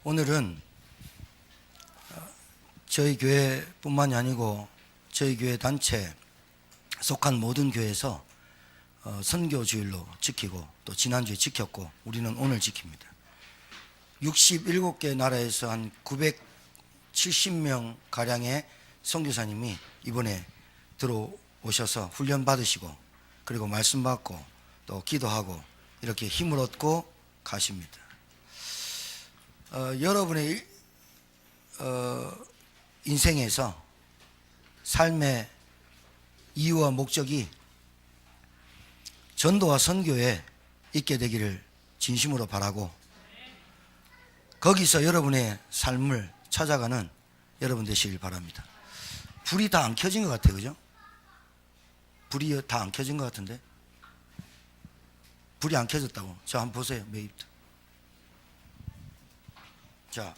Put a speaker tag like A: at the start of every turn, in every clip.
A: 오늘은 저희 교회뿐만이 아니고 저희 교회 단체에 속한 모든 교회에서 선교주일로 지키고 또 지난주에 지켰고 우리는 오늘 지킵니다. 67개 나라에서 한 970명 가량의 선교사님이 이번에 들어오셔서 훈련 받으시고 그리고 말씀 받고 또 기도하고 이렇게 힘을 얻고 가십니다. 여러분의 인생에서 삶의 이유와 목적이 전도와 선교에 있게 되기를 진심으로 바라고 거기서 여러분의 삶을 찾아가는 여러분 되시길 바랍니다. 불이 다 안 켜진 것 같아요, 그죠? 불이 다 안 켜진 것 같은데? 불이 안 켜졌다고. 자, 한번 보세요, 매입도. 자,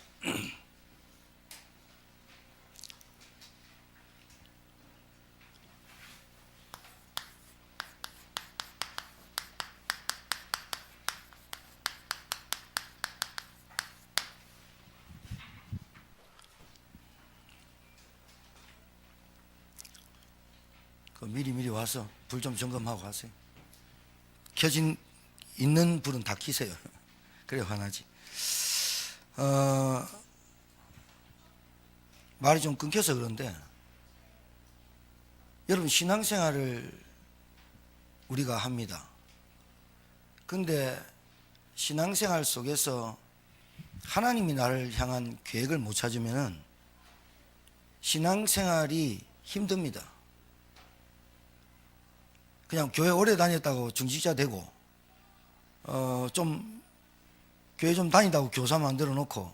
A: 미리 와서 불 좀 점검하고 가세요. 켜진 있는 불은 다 켜세요. 그래 화나지. 말이 좀 끊겨서 그런데 여러분 신앙생활을 우리가 합니다. 근데 신앙생활 속에서 하나님이 나를 향한 계획을 못 찾으면은 신앙생활이 힘듭니다. 그냥 교회 오래 다녔다고 중직자 되고 좀 교회 좀 다니다고 교사 만들어 놓고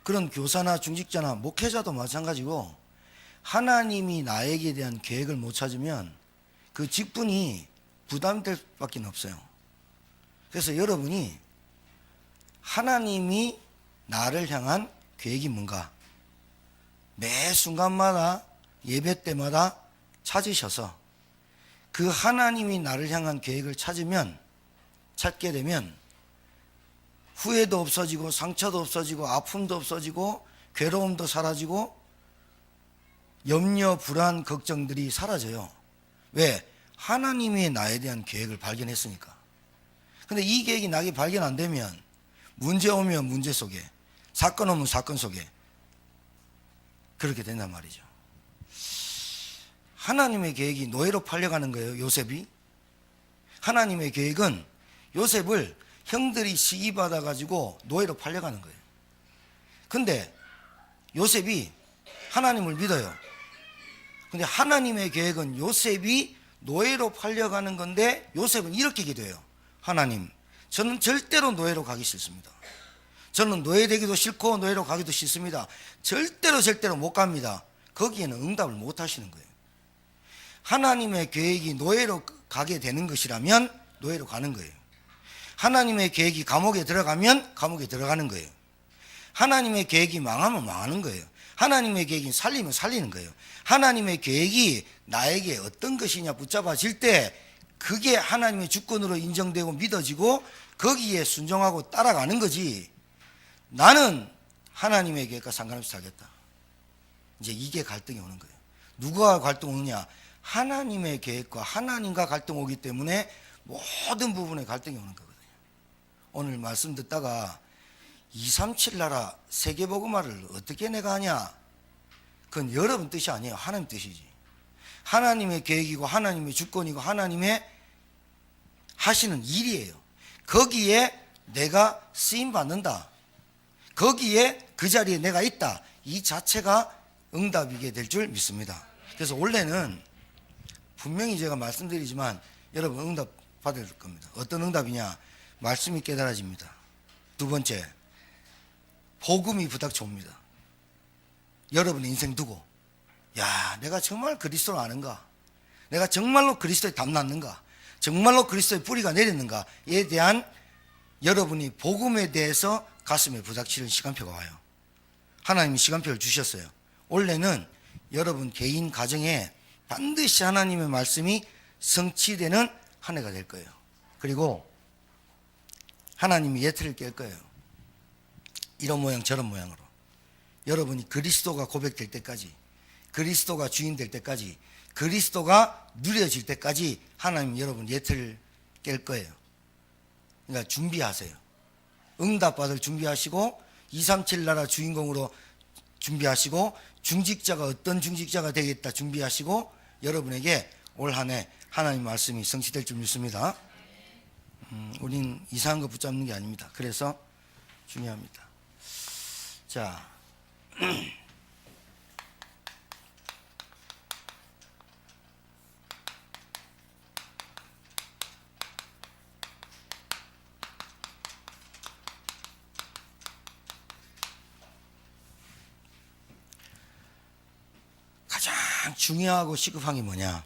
A: 그런 교사나 중직자나 목회자도 마찬가지고 하나님이 나에게 대한 계획을 못 찾으면 그 직분이 부담될 수밖에 없어요. 그래서 여러분이 하나님이 나를 향한 계획이 뭔가 매 순간마다 예배 때마다 찾으셔서 그 하나님이 나를 향한 계획을 찾게 되면 후회도 없어지고 상처도 없어지고 아픔도 없어지고 괴로움도 사라지고 염려, 불안, 걱정들이 사라져요. 왜? 하나님이 나에 대한 계획을 발견했으니까. 근데 이 계획이 나에게 발견 안 되면 문제 오면 문제 속에 사건 오면 사건 속에 그렇게 된단 말이죠. 하나님의 계획이 노예로 팔려가는 거예요, 요셉이. 하나님의 계획은 요셉을 형들이 시기받아가지고 노예로 팔려가는 거예요. 근데 요셉이 하나님을 믿어요. 근데 하나님의 계획은 요셉이 노예로 팔려가는 건데 요셉은 이렇게 기도해요. 하나님, 저는 절대로 노예로 가기 싫습니다. 저는 노예되기도 싫고 노예로 가기도 싫습니다. 절대로 못 갑니다. 거기에는 응답을 못 하시는 거예요. 하나님의 계획이 노예로 가게 되는 것이라면 노예로 가는 거예요. 하나님의 계획이 감옥에 들어가면 감옥에 들어가는 거예요. 하나님의 계획이 망하면 망하는 거예요. 하나님의 계획이 살리면 살리는 거예요. 하나님의 계획이 나에게 어떤 것이냐 붙잡아질 때 그게 하나님의 주권으로 인정되고 믿어지고 거기에 순종하고 따라가는 거지. 나는 하나님의 계획과 상관없이 살겠다. 이제 이게 갈등이 오는 거예요. 누가 갈등 오느냐? 하나님의 계획과 하나님과 갈등 오기 때문에 모든 부분에 갈등이 오는 거거든요. 오늘 말씀 듣다가 237 나라 세계복음화를 어떻게 내가 하냐? 그건 여러분 뜻이 아니에요. 하나님 뜻이지. 하나님의 계획이고 하나님의 주권이고 하나님의 하시는 일이에요. 거기에 내가 쓰임받는다. 거기에 그 자리에 내가 있다. 이 자체가 응답이게 될 줄 믿습니다. 그래서 원래는 분명히 제가 말씀드리지만 여러분 응답 받을 겁니다. 어떤 응답이냐? 말씀이 깨달아집니다. 두 번째, 복음이 부닥쳐 옵니다. 여러분의 인생 두고 야, 내가 정말 그리스도를 아는가? 내가 정말로 그리스도에 담났는가? 정말로 그리스도의 뿌리가 내렸는가에 대한 여러분이 복음에 대해서 가슴에 부닥치는 시간표가 와요. 하나님이 시간표를 주셨어요. 원래는 여러분 개인 가정에 반드시 하나님의 말씀이 성취되는 한 해가 될 거예요. 그리고 하나님이 예틀을 깰 거예요. 이런 모양 저런 모양으로 여러분이 그리스도가 고백될 때까지, 그리스도가 주인 될 때까지, 그리스도가 누려질 때까지 하나님 여러분 예틀 깰 거예요. 그러니까 준비하세요. 응답받을 준비하시고 237 나라 주인공으로 준비하시고 중직자가 어떤 중직자가 되겠다 준비하시고 여러분에게 올 한 해 하나님 말씀이 성취될 줄 믿습니다. 우린 이상한 거 붙잡는 게 아닙니다. 그래서 중요합니다. 자, 가장 중요하고 시급한 게 뭐냐?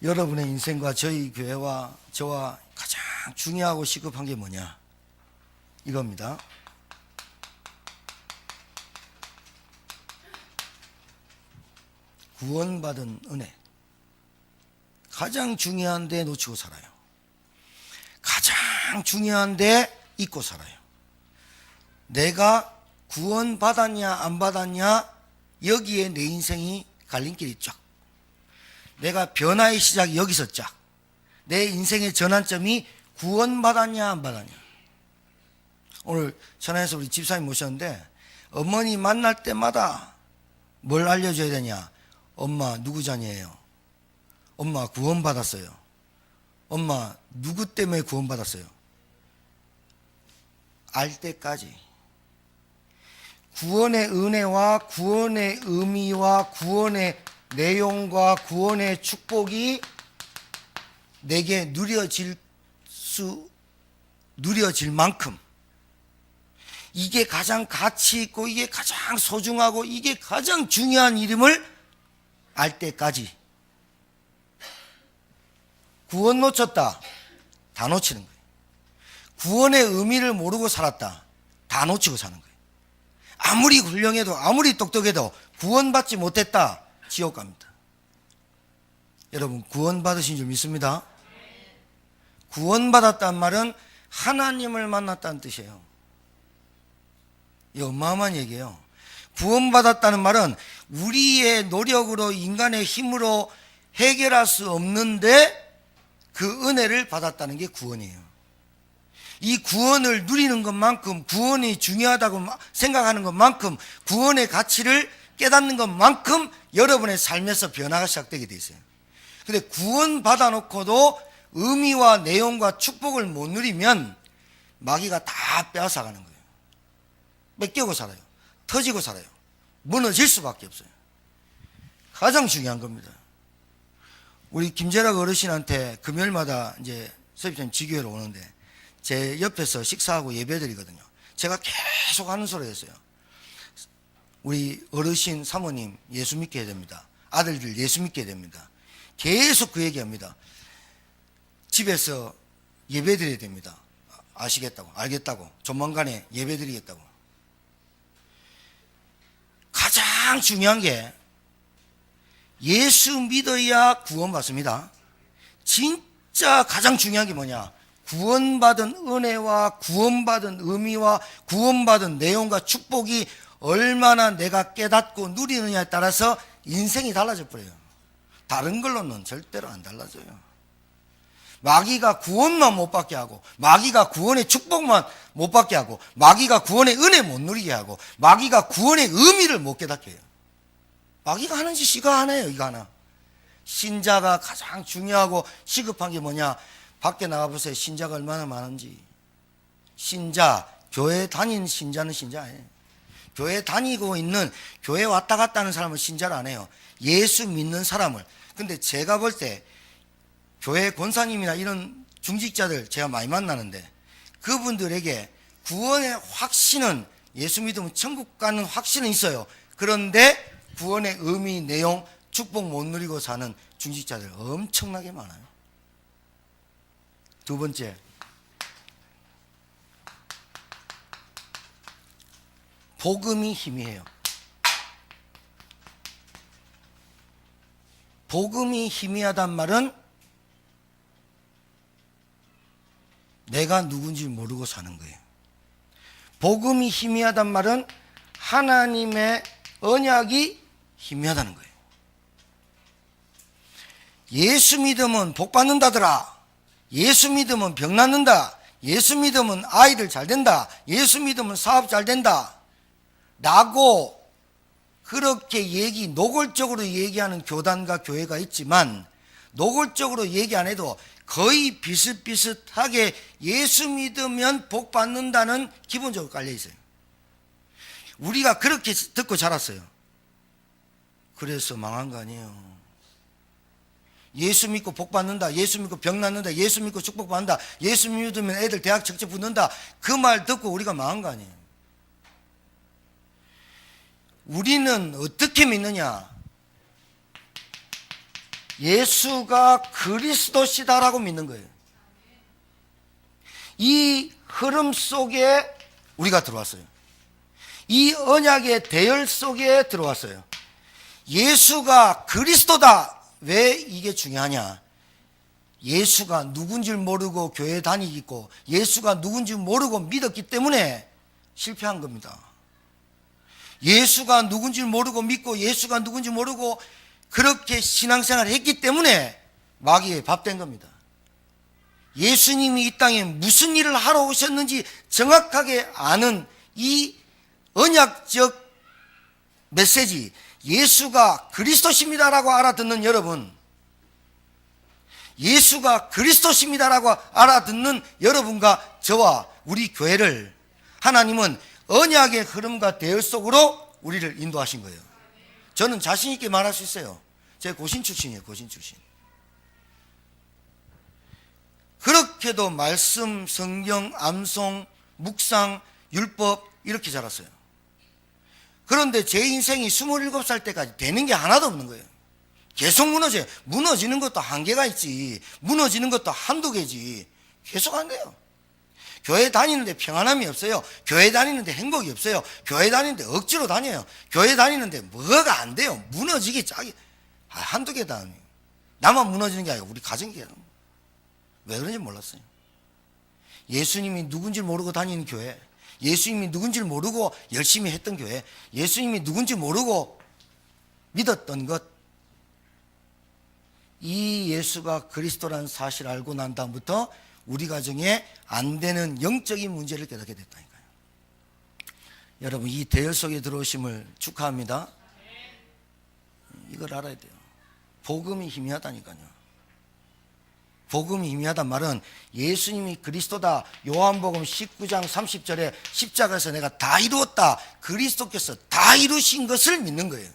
A: 여러분의 인생과 저희 교회와 저와 가장 중요하고 시급한 게 뭐냐? 이겁니다. 구원받은 은혜. 가장 중요한데 놓치고 살아요. 가장 중요한데 잊고 살아요. 내가 구원받았냐 안 받았냐 여기에 내 인생이 갈림길이 쫙. 내가 변화의 시작이 여기서 쫙. 내 인생의 전환점이 구원받았냐 안 받았냐. 오늘 천안에서 우리 집사님 모셨는데 어머니 만날 때마다 뭘 알려줘야 되냐. 엄마 누구 자녀예요? 엄마 구원받았어요. 엄마 누구 때문에 구원받았어요? 알 때까지 구원의 은혜와 구원의 의미와 구원의 내용과 구원의 축복이 내게 누려질 만큼 이게 가장 가치 있고 이게 가장 소중하고 이게 가장 중요한 이름을 알 때까지. 구원 놓쳤다, 다 놓치는 거예요. 구원의 의미를 모르고 살았다, 다 놓치고 사는 거예요. 아무리 훌륭해도 아무리 똑똑해도 구원받지 못했다, 지옥 갑니다. 여러분 구원받으신 줄 믿습니다. 구원받았다는 말은 하나님을 만났다는 뜻이에요. 이 어마어마한 얘기예요. 구원받았다는 말은 우리의 노력으로 인간의 힘으로 해결할 수 없는데 그 은혜를 받았다는 게 구원이에요. 이 구원을 누리는 것만큼, 구원이 중요하다고 생각하는 것만큼, 구원의 가치를 깨닫는 것만큼 여러분의 삶에서 변화가 시작되게 돼 있어요. 근데 구원 받아놓고도 의미와 내용과 축복을 못 누리면 마귀가 다 빼앗아가는 거예요. 뺏기고 살아요. 터지고 살아요. 무너질 수밖에 없어요. 가장 중요한 겁니다. 우리 김재락 어르신한테 금요일마다 이제 서입장 지교회로 오는데 제 옆에서 식사하고 예배드리거든요. 제가 계속 하는 소리 했어요. 우리 어르신 사모님 예수 믿게 해야 됩니다. 아들들 예수 믿게 해야 됩니다. 계속 그 얘기합니다. 집에서 예배드려야 됩니다. 아시겠다고, 알겠다고, 조만간에 예배드리겠다고. 가장 중요한 게 예수 믿어야 구원받습니다. 진짜 가장 중요한 게 뭐냐? 구원받은 은혜와 구원받은 의미와 구원받은 내용과 축복이 얼마나 내가 깨닫고 누리느냐에 따라서 인생이 달라져 버려요. 다른 걸로는 절대로 안 달라져요. 마귀가 구원만 못 받게 하고, 마귀가 구원의 축복만 못 받게 하고, 마귀가 구원의 은혜 못 누리게 하고, 마귀가 구원의 의미를 못 깨닫게 해요. 마귀가 하는 짓 이거 하나예요. 이거 하나. 신자가 가장 중요하고 시급한 게 뭐냐? 밖에 나가보세요. 신자가 얼마나 많은지. 신자, 교회 다니는 신자는 신자 아니에요. 교회 다니고 있는, 교회 왔다 갔다 하는 사람은 신자를 안 해요. 예수 믿는 사람을. 근데 제가 볼 때 교회 권사님이나 이런 중직자들 제가 많이 만나는데 그분들에게 구원의 확신은, 예수 믿으면 천국 가는 확신은 있어요. 그런데 구원의 의미, 내용, 축복 못 누리고 사는 중직자들 엄청나게 많아요. 두 번째, 복음이 희미해요. 복음이 희미하단 말은 내가 누군지 모르고 사는 거예요. 복음이 희미하단 말은 하나님의 언약이 희미하다는 거예요. 예수 믿으면 복 받는다더라. 예수 믿으면 병 낫는다. 예수 믿으면 아이들 잘 된다. 예수 믿으면 사업 잘 된다. 라고 그렇게 노골적으로 얘기하는 교단과 교회가 있지만, 노골적으로 얘기 안 해도 거의 비슷비슷하게 예수 믿으면 복 받는다는 기본적으로 깔려 있어요. 우리가 그렇게 듣고 자랐어요. 그래서 망한 거 아니에요. 예수 믿고 복 받는다, 예수 믿고 병 낫는다, 예수 믿고 축복 받는다, 예수 믿으면 애들 대학 적적 붙는다, 그 말 듣고 우리가 망한 거 아니에요. 우리는 어떻게 믿느냐? 예수가 그리스도시다라고 믿는 거예요. 이 흐름 속에 우리가 들어왔어요. 이 언약의 대열 속에 들어왔어요. 예수가 그리스도다. 왜 이게 중요하냐? 예수가 누군지 모르고 교회 다니고 예수가 누군지 모르고 믿었기 때문에 실패한 겁니다. 예수가 누군지 모르고 믿고 예수가 누군지 모르고 그렇게 신앙생활을 했기 때문에 마귀의 밥 된 겁니다. 예수님이 이 땅에 무슨 일을 하러 오셨는지 정확하게 아는 이 언약적 메시지, 예수가 그리스도십니다라고 알아듣는 여러분, 예수가 그리스도십니다라고 알아듣는 여러분과 저와 우리 교회를 하나님은 언약의 흐름과 대열 속으로 우리를 인도하신 거예요. 저는 자신 있게 말할 수 있어요. 제가 고신 출신이에요. 고신 출신. 그렇게도 말씀, 성경, 암송, 묵상, 율법 이렇게 자랐어요. 그런데 제 인생이 27살 때까지 되는 게 하나도 없는 거예요. 계속 무너져요. 무너지는 것도 한계가 있지. 무너지는 것도 한두 개지. 계속 안 돼요. 교회 다니는데 평안함이 없어요. 교회 다니는데 행복이 없어요. 교회 다니는데 억지로 다녀요. 교회 다니는데 뭐가 안 돼요. 무너지기 짝이 한두 개다. 나만 무너지는 게 아니고 우리 가정이. 왜 그런지 몰랐어요. 예수님이 누군지 모르고 다니는 교회, 예수님이 누군지 모르고 열심히 했던 교회, 예수님이 누군지 모르고 믿었던 것, 이 예수가 그리스도라는 사실을 알고 난 다음부터 우리 가정에 안 되는 영적인 문제를 깨닫게 됐다니까요. 여러분, 이 대열 속에 들어오심을 축하합니다. 이걸 알아야 돼요. 복음이 희미하다니까요. 복음이 희미하단 말은 예수님이 그리스도다. 요한복음 19장 30절에 십자가에서 내가 다 이루었다. 그리스도께서 다 이루신 것을 믿는 거예요.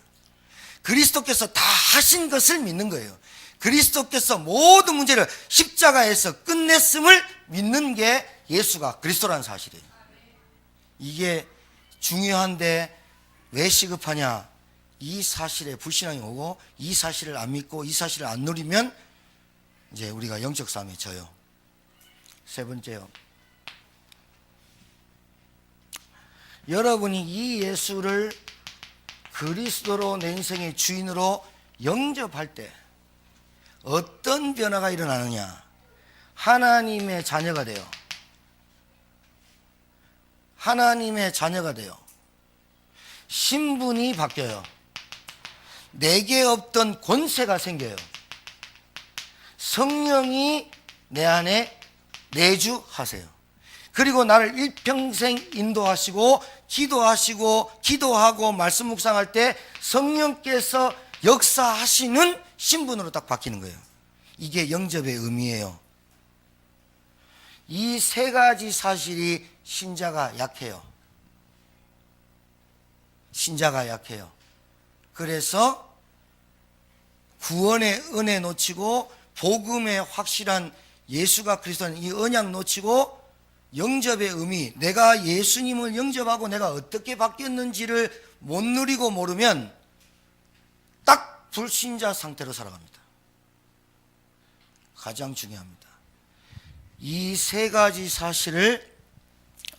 A: 그리스도께서 다 하신 것을 믿는 거예요. 그리스도께서 모든 문제를 십자가에서 끝냈음을 믿는 게 예수가 그리스도라는 사실이에요. 이게 중요한데 왜 시급하냐? 이 사실에 불신앙이 오고 이 사실을 안 믿고 이 사실을 안 누리면 이제 우리가 영적 싸움에 져요. 세 번째요. 여러분이 이 예수를 그리스도로 내 인생의 주인으로 영접할 때 어떤 변화가 일어나느냐? 하나님의 자녀가 돼요. 하나님의 자녀가 돼요. 신분이 바뀌어요. 내게 없던 권세가 생겨요. 성령이 내 안에 내주하세요. 그리고 나를 일평생 인도하시고 기도하고 말씀 묵상할 때 성령께서 역사하시는 신분으로 딱 바뀌는 거예요. 이게 영접의 의미예요. 이 세 가지 사실이 신자가 약해요. 신자가 약해요. 그래서 구원의 은혜 놓치고 복음의 확실한 예수가 그리스도는 이 언약 놓치고 영접의 의미, 내가 예수님을 영접하고 내가 어떻게 바뀌었는지를 못 누리고 모르면 딱 불신자 상태로 살아갑니다. 가장 중요합니다. 이 세 가지 사실을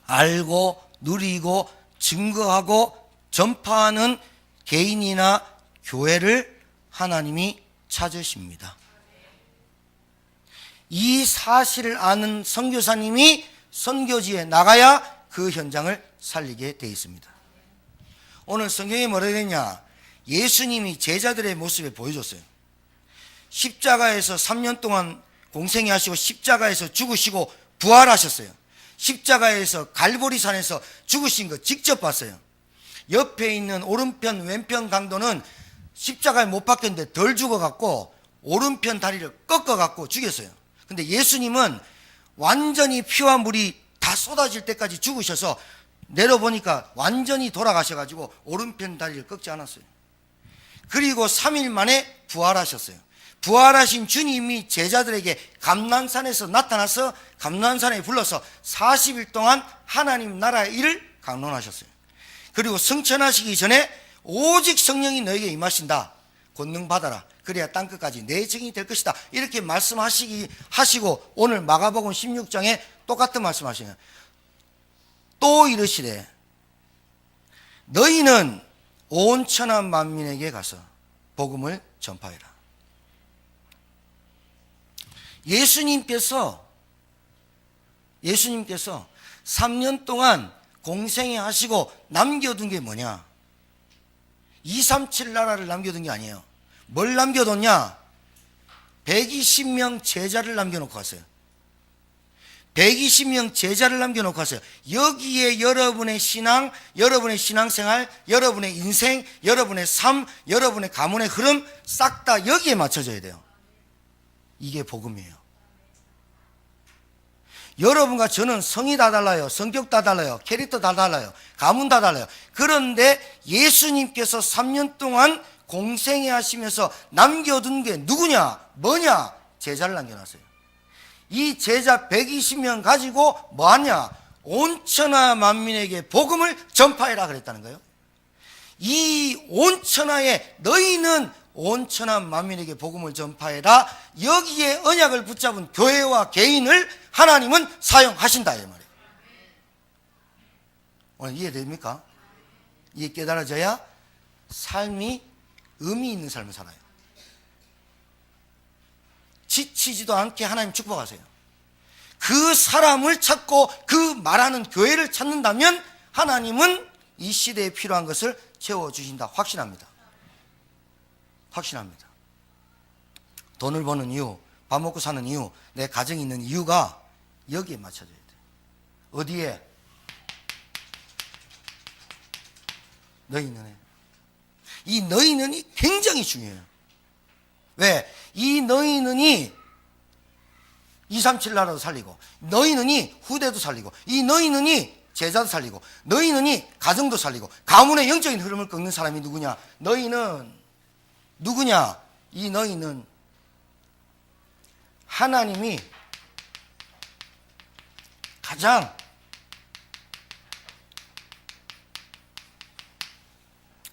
A: 알고 누리고 증거하고 전파하는 개인이나 교회를 하나님이 찾으십니다. 이 사실을 아는 선교사님이 선교지에 나가야 그 현장을 살리게 되어 있습니다. 오늘 성경에 뭐라 되냐? 예수님이 제자들의 모습에 보여줬어요. 십자가에서 3년 동안 공생애 하시고 십자가에서 죽으시고 부활하셨어요. 십자가에서 갈보리산에서 죽으신 거 직접 봤어요. 옆에 있는 오른편 왼편 강도는 십자가에 못 박혔는데 덜 죽어갖고 오른편 다리를 꺾어갖고 죽였어요. 근데 예수님은 완전히 피와 물이 다 쏟아질 때까지 죽으셔서 내려보니까 완전히 돌아가셔가지고 오른편 다리를 꺾지 않았어요. 그리고 3일 만에 부활하셨어요. 부활하신 주님이 제자들에게 감난산에서 나타나서 감난산에 불러서 40일 동안 하나님 나라의 일을 강론하셨어요. 그리고 승천하시기 전에 오직 성령이 너에게 임하신다. 권능 받아라. 그래야 땅끝까지 내 증인이 될 것이다. 이렇게 하시고 오늘 마가복음 16장에 똑같은 말씀하시네요. 또 이르시되 너희는 온 천하 만민에게 가서 복음을 전파해라. 예수님께서 3년 동안 공생애 하시고 남겨둔 게 뭐냐? 237 나라를 남겨둔 게 아니에요. 뭘 남겨뒀냐? 120명 제자를 남겨놓고 갔어요. 120명 제자를 남겨놓고 갔어요. 여기에 여러분의 신앙, 여러분의 신앙생활, 여러분의 인생, 여러분의 삶, 여러분의 가문의 흐름 싹 다 여기에 맞춰져야 돼요. 이게 복음이에요. 여러분과 저는 성이 다 달라요. 성격 다 달라요. 캐릭터 다 달라요. 가문 다 달라요. 그런데 예수님께서 3년 동안 공생애 하시면서 남겨둔 게 누구냐? 뭐냐? 제자를 남겨놨어요. 이 제자 120명 가지고 뭐하냐? 온 천하 만민에게 복음을 전파해라 그랬다는 거예요. 이 온 천하에 너희는 온 천하 만민에게 복음을 전파해라. 여기에 언약을 붙잡은 교회와 개인을 하나님은 사용하신다 이 말이에요. 오늘 이해됩니까? 이해 깨달아져야 삶이 의미 있는 삶을 살아요. 지치지도 않게 하나님 축복하세요. 그 사람을 찾고 그 말하는 교회를 찾는다면 하나님은 이 시대에 필요한 것을 채워주신다. 확신합니다. 확신합니다. 돈을 버는 이유, 밥 먹고 사는 이유, 내 가정이 있는 이유가 여기에 맞춰져야 돼요. 어디에? 너희는. 이 너희는이 굉장히 중요해요. 왜? 이 너희는이 237 나라도 살리고, 너희는이 후대도 살리고, 이 너희는이 제자도 살리고, 너희는이 가정도 살리고, 가문의 영적인 흐름을 꺾는 사람이 누구냐? 너희는 누구냐? 이 너희는 하나님이 가장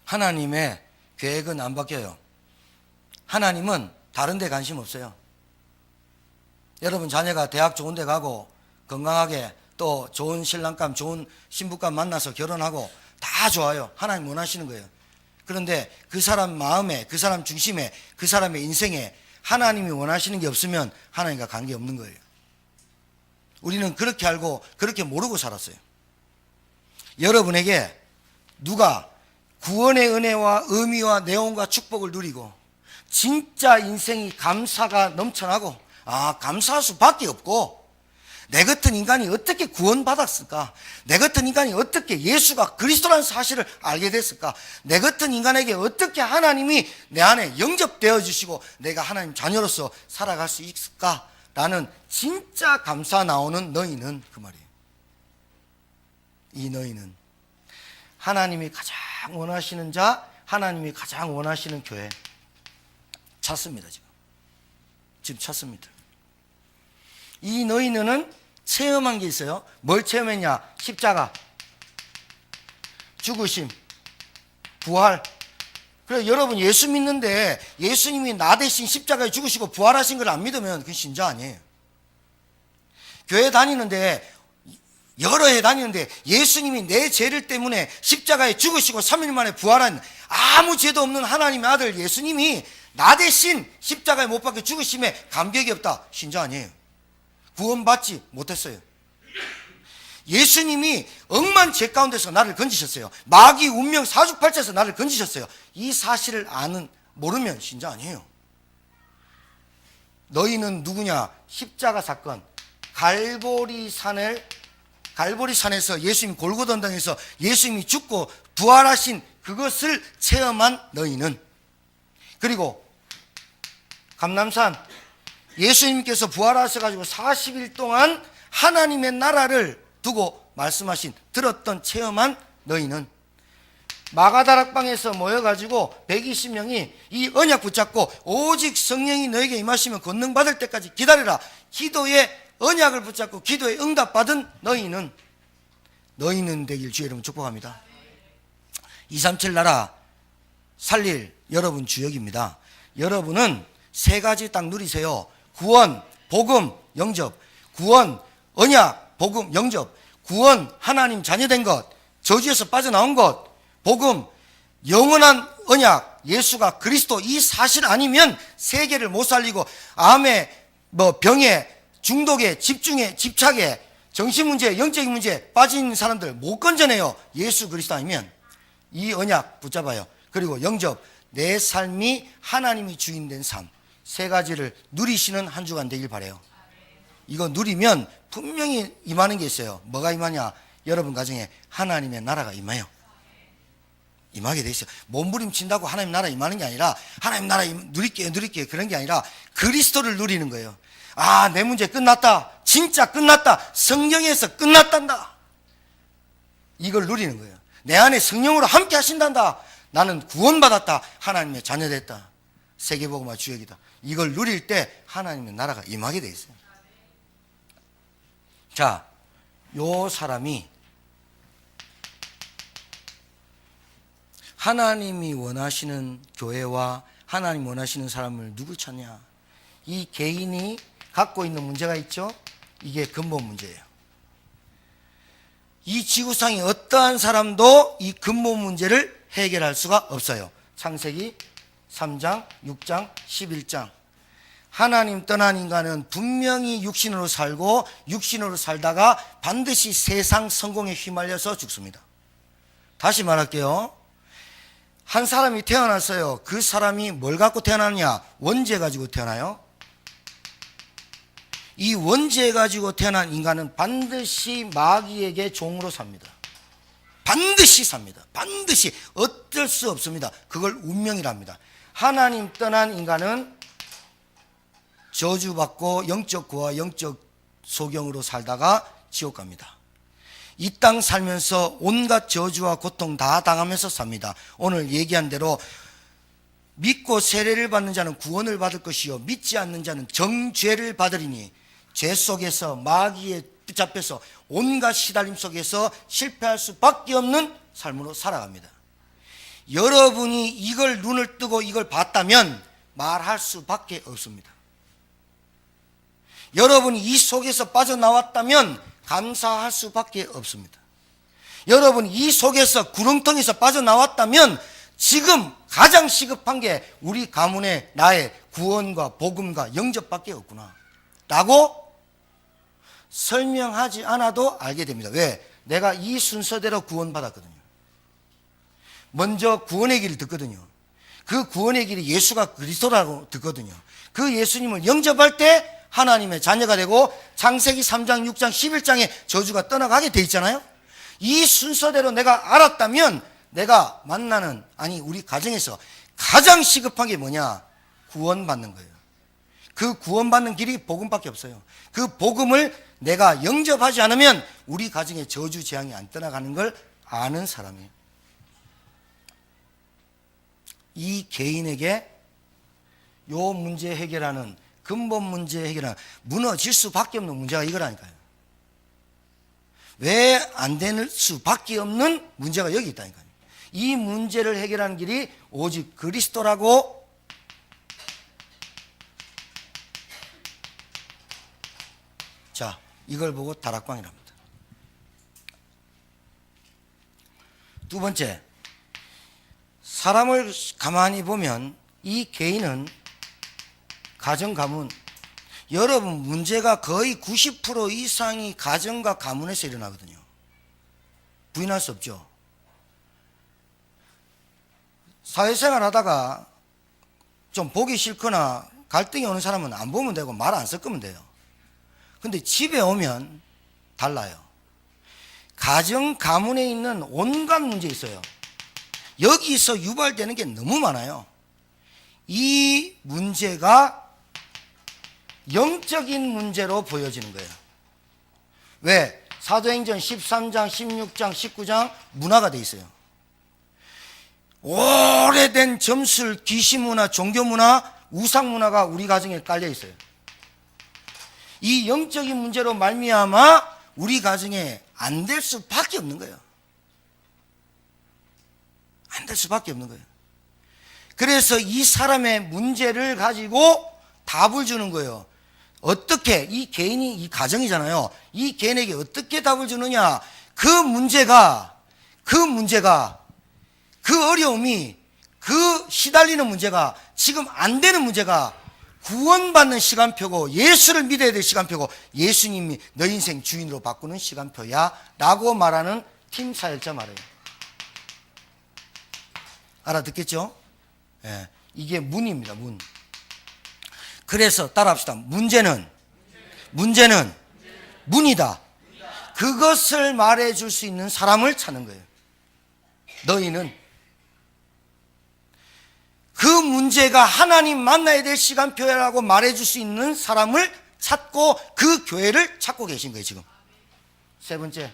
A: 하나님의 계획은 안 바뀌어요. 하나님은 다른 데 관심 없어요. 여러분 자녀가 대학 좋은 데 가고 건강하게 또 좋은 신랑감 좋은 신부감 만나서 결혼하고 다 좋아요. 하나님 원하시는 거예요. 그런데 그 사람 마음에, 그 사람 중심에, 그 사람의 인생에 하나님이 원하시는 게 없으면 하나님과 관계없는 거예요. 우리는 그렇게 알고 그렇게 모르고 살았어요. 여러분에게 누가 구원의 은혜와 의미와 내용과 축복을 누리고 진짜 인생이 감사가 넘쳐나고 감사할 수밖에 없고 내 같은 인간이 어떻게 구원받았을까? 내 같은 인간이 어떻게 예수가 그리스도라는 사실을 알게 됐을까? 내 같은 인간에게 어떻게 하나님이 내 안에 영접되어 주시고 내가 하나님 자녀로서 살아갈 수 있을까? 라는 진짜 감사 나오는 너희는 그 말이에요. 이 너희는 하나님이 가장 원하시는 자, 하나님이 가장 원하시는 교회 찾습니다. 지금 찾습니다. 이 너희는 체험한 게 있어요. 뭘 체험했냐? 십자가, 죽으심, 부활. 그래 여러분 예수 믿는데 예수님이 나 대신 십자가에 죽으시고 부활하신 걸 안 믿으면 그건 신자 아니에요. 교회 다니는데 여러 해 다니는데 예수님이 내 죄를 때문에 십자가에 죽으시고 3일 만에 부활한 아무 죄도 없는 하나님의 아들 예수님이 나 대신 십자가에 못 박혀 죽으심에 감격이 없다. 신자 아니에요. 구원받지 못했어요. 예수님이 억만 죄 가운데서 나를 건지셨어요. 마귀 운명 사주팔자에서 나를 건지셨어요. 이 사실을 모르면 신자 아니에요. 너희는 누구냐? 십자가 사건, 갈보리산에서 예수님이 골고다 언덕에서 예수님이 죽고 부활하신 그것을 체험한 너희는, 그리고 감람산 예수님께서 부활하셔가지고 40일 동안 하나님의 나라를 두고 말씀하신, 들었던, 체험한 너희는, 마가다락방에서 모여가지고 120명이 이 언약 붙잡고 오직 성령이 너에게 임하시면 권능 받을 때까지 기다려라, 기도의 언약을 붙잡고 기도에 응답받은 너희는 되길 주의 이름으로 축복합니다. 237 나라 살릴 여러분 주역입니다. 여러분은 세 가지 딱 누리세요. 구원, 복음, 영접. 구원, 언약, 복음, 영접. 구원, 하나님 자녀된 것, 저주에서 빠져나온 것. 복음, 영원한 언약, 예수가 그리스도. 이 사실 아니면 세계를 못 살리고 암에, 병에, 중독에, 집중에, 집착에, 정신문제, 영적인 문제에 빠진 사람들 못 건져내요. 예수 그리스도 아니면. 이 언약 붙잡아요. 그리고 영접, 내 삶이 하나님이 주인된 삶. 세 가지를 누리시는 한 주간 되길 바라요. 이거 누리면 분명히 임하는 게 있어요. 뭐가 임하냐? 여러분 가정에 하나님의 나라가 임해요. 임하게 돼 있어요. 몸부림친다고 하나님 나라 임하는 게 아니라, 하나님 나라 누릴게요 그런 게 아니라 그리스도를 누리는 거예요. 아, 내 문제 끝났다. 진짜 끝났다. 성령에서 끝났단다. 이걸 누리는 거예요. 내 안에 성령으로 함께 하신단다. 나는 구원받았다. 하나님의 자녀됐다. 세계복음화 주역이다. 이걸 누릴 때 하나님의 나라가 임하게 돼 있어요. 자, 요 사람이 하나님이 원하시는 교회와 하나님 원하시는 사람을 누굴 찾냐? 이 개인이 갖고 있는 문제가 있죠? 이게 근본 문제예요. 이 지구상의 어떠한 사람도 이 근본 문제를 해결할 수가 없어요. 창세기 3장, 6장, 11장. 하나님 떠난 인간은 분명히 육신으로 살고 육신으로 살다가 반드시 세상 성공에 휘말려서 죽습니다. 다시 말할게요. 한 사람이 태어났어요. 그 사람이 뭘 갖고 태어나느냐? 원죄 가지고 태어나요. 이 원죄 가지고 태어난 인간은 반드시 마귀에게 종으로 삽니다. 반드시 삽니다. 반드시. 어쩔 수 없습니다. 그걸 운명이랍니다. 하나님 떠난 인간은 저주받고 영적 고와 영적 소경으로 살다가 지옥 갑니다. 이 땅 살면서 온갖 저주와 고통 다 당하면서 삽니다. 오늘 얘기한 대로 믿고 세례를 받는 자는 구원을 받을 것이요 믿지 않는 자는 정죄를 받으리니, 죄 속에서 마귀에 붙잡혀서 온갖 시달림 속에서 실패할 수밖에 없는 삶으로 살아갑니다. 여러분이 이걸 눈을 뜨고 이걸 봤다면 말할 수밖에 없습니다. 여러분이 이 속에서 빠져나왔다면 감사할 수밖에 없습니다. 여러분이 이 속에서 구렁텅이에서 빠져나왔다면 지금 가장 시급한 게 우리 가문의 나의 구원과 복음과 영접밖에 없구나 라고 설명하지 않아도 알게 됩니다. 왜? 내가 이 순서대로 구원받았거든요. 먼저 구원의 길을 듣거든요. 그 구원의 길이 예수가 그리스도라고 듣거든요. 그 예수님을 영접할 때 하나님의 자녀가 되고 창세기 3장, 6장, 11장에 저주가 떠나가게 돼 있잖아요. 이 순서대로 내가 알았다면 내가 만나는, 아니 우리 가정에서 가장 시급한 게 뭐냐? 구원받는 거예요. 그 구원받는 길이 복음밖에 없어요. 그 복음을 내가 영접하지 않으면 우리 가정에 저주 재앙이 안 떠나가는 걸 아는 사람이에요. 이 개인에게 요 문제 해결하는, 근본 문제 해결하는, 무너질 수밖에 없는 문제가 이거라니까요. 왜 안 될 수밖에 없는 문제가 여기 있다니까요. 이 문제를 해결하는 길이 오직 그리스도라고 자, 이걸 보고 다락방이랍니다. 두 번째, 사람을 가만히 보면 이 개인은 가정 가문, 여러분, 문제가 거의 90% 이상이 가정과 가문에서 일어나거든요. 부인할 수 없죠. 사회생활 하다가 좀 보기 싫거나 갈등이 오는 사람은 안 보면 되고 말 안 섞으면 돼요. 근데 집에 오면 달라요. 가정, 가문에 있는 온갖 문제 있어요. 여기서 유발되는 게 너무 많아요. 이 문제가 영적인 문제로 보여지는 거예요. 왜? 사도행전 13장, 16장, 19장 문화가 돼 있어요. 오래된 점술, 귀신문화, 종교문화, 우상문화가 우리 가정에 깔려 있어요. 이 영적인 문제로 말미암아 우리 가정에 안 될 수밖에 없는 거예요. 안 될 수밖에 없는 거예요. 그래서 이 사람의 문제를 가지고 답을 주는 거예요. 어떻게, 이 개인이, 이 가정이잖아요. 이 개인에게 어떻게 답을 주느냐. 그 문제가, 그 어려움이, 그 시달리는 문제가, 지금 안 되는 문제가 구원받는 시간표고, 예수를 믿어야 될 시간표고, 예수님이 너 인생 주인으로 바꾸는 시간표야 라고 말하는 팀 사역자 말이에요. 알아듣겠죠? 예, 이게 문입니다. 문. 그래서 따라합시다. 문제는 문이다. 그것을 말해줄 수 있는 사람을 찾는 거예요. 너희는 그 문제가 하나님 만나야 될 시간표라고 말해줄 수 있는 사람을 찾고 그 교회를 찾고 계신 거예요. 지금 세 번째,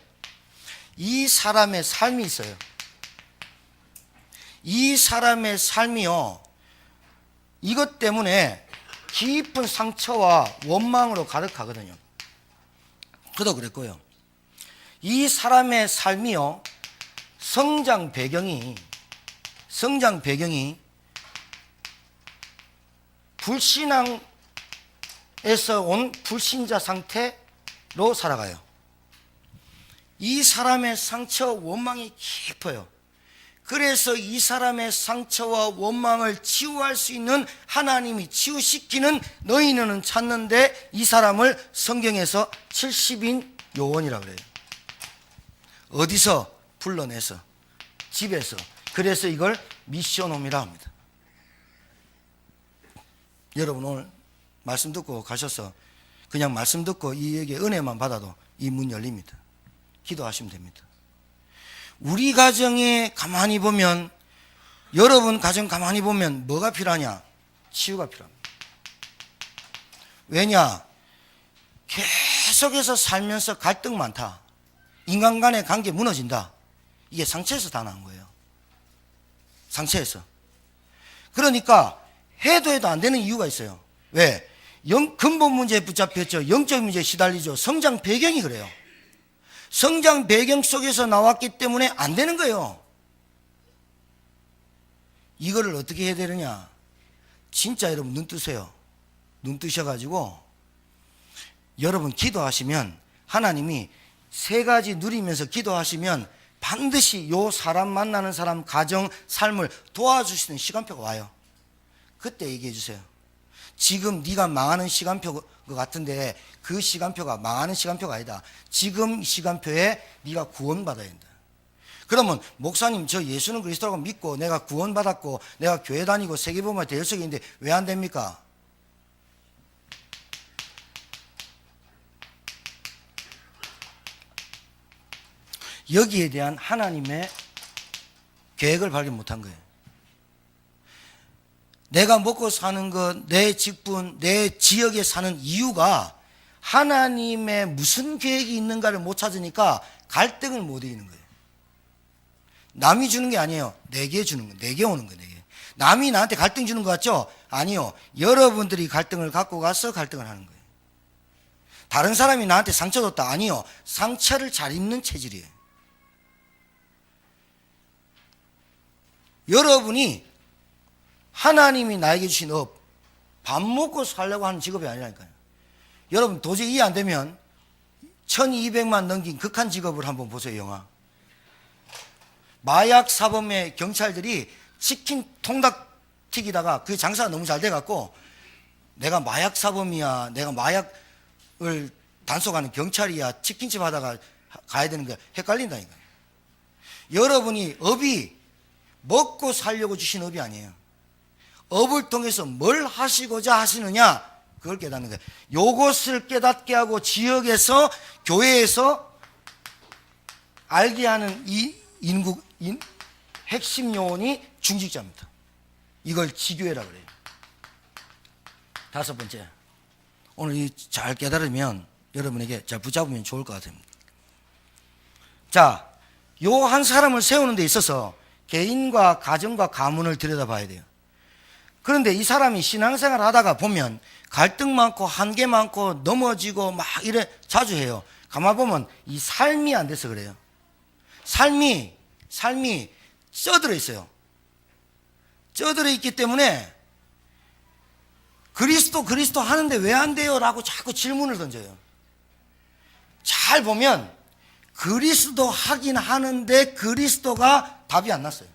A: 이 사람의 삶이 있어요. 이 사람의 삶이요, 이것 때문에 깊은 상처와 원망으로 가득하거든요. 저도 그랬고요. 이 사람의 삶이요, 성장 배경이 불신앙에서 온 불신자 상태로 살아가요. 이 사람의 상처, 원망이 깊어요. 그래서 이 사람의 상처와 원망을 치유할 수 있는, 하나님이 치유시키는 너희는 찾는데, 이 사람을 성경에서 70인 요원이라고 그래요. 어디서? 불러내서, 집에서. 그래서 이걸 미션홈이라 합니다. 여러분, 오늘 말씀 듣고 가셔서 그냥 말씀 듣고 이 얘기에 은혜만 받아도 이 문 열립니다. 기도하시면 됩니다. 우리 가정에 가만히 보면, 여러분 가정 가만히 보면 뭐가 필요하냐? 치유가 필요합니다. 왜냐? 계속해서 살면서 갈등 많다. 인간 간의 관계 무너진다. 이게 상처에서 다 나온 거예요. 상처에서. 그러니까 해도 안 되는 이유가 있어요. 왜? 근본 문제에 붙잡혔죠. 영적 문제에 시달리죠. 성장 배경이 그래요. 성장 배경 속에서 나왔기 때문에 안 되는 거예요. 이거를 어떻게 해야 되느냐? 진짜 여러분 눈 뜨세요. 눈 뜨셔가지고 여러분 기도하시면, 하나님이 세 가지 누리면서 기도하시면 반드시 요 사람 만나는 사람 가정 삶을 도와주시는 시간표가 와요. 그때 얘기해 주세요. 지금 네가 망하는 시간표 같은데 그 시간표가 망하는 시간표가 아니다. 지금 시간표에 네가 구원받아야 된다. 그러면 목사님, 저 예수는 그리스도라고 믿고 내가 구원받았고 내가 교회 다니고 세계복음화 대열석에 있는데 왜 안 됩니까? 여기에 대한 하나님의 계획을 발견 못한 거예요. 내가 먹고 사는 것, 내 직분, 내 지역에 사는 이유가 하나님의 무슨 계획이 있는가를 못 찾으니까 갈등을 못 이기는 거예요. 남이 주는 게 아니에요. 내게 주는 거예요. 내게 오는 거예요. 내게. 남이 나한테 갈등 주는 것 같죠? 아니요. 여러분들이 갈등을 갖고 가서 갈등을 하는 거예요. 다른 사람이 나한테 상처 줬다. 아니요. 상처를 잘 입는 체질이에요. 여러분이 하나님이 나에게 주신 업, 밥 먹고 살려고 하는 직업이 아니라니까요. 여러분 도저히 이해 안 되면 1200만 넘긴 극한 직업을 한번 보세요. 영화. 마약 사범의 경찰들이 치킨 통닭 튀기다가 그 장사가 너무 잘 돼갖고 내가 마약 사범이야, 내가 마약을 단속하는 경찰이야, 치킨집 하다가 가야 되는 게 헷갈린다니까. 여러분이 업이 먹고 살려고 주신 업이 아니에요. 업을 통해서 뭘 하시고자 하시느냐, 그걸 깨닫는 거예요. 요것을 깨닫게 하고 지역에서, 교회에서 알게 하는 이 핵심 요원이 중직자입니다. 이걸 지교회라 그래요. 다섯 번째, 오늘 잘 깨달으면 여러분에게 잘 붙잡으면 좋을 것 같아요. 자, 요 한 사람을 세우는 데 있어서 개인과 가정과 가문을 들여다봐야 돼요. 그런데 이 사람이 신앙생활 하다가 보면 갈등 많고 한계 많고 넘어지고 막 이래 자주 해요. 가만 보면 이 삶이 안 돼서 그래요. 삶이 쪄들어 있어요. 쪄들어 있기 때문에 그리스도 하는데 왜 안 돼요? 라고 자꾸 질문을 던져요. 잘 보면 그리스도 하긴 하는데 그리스도가 답이 안 났어요.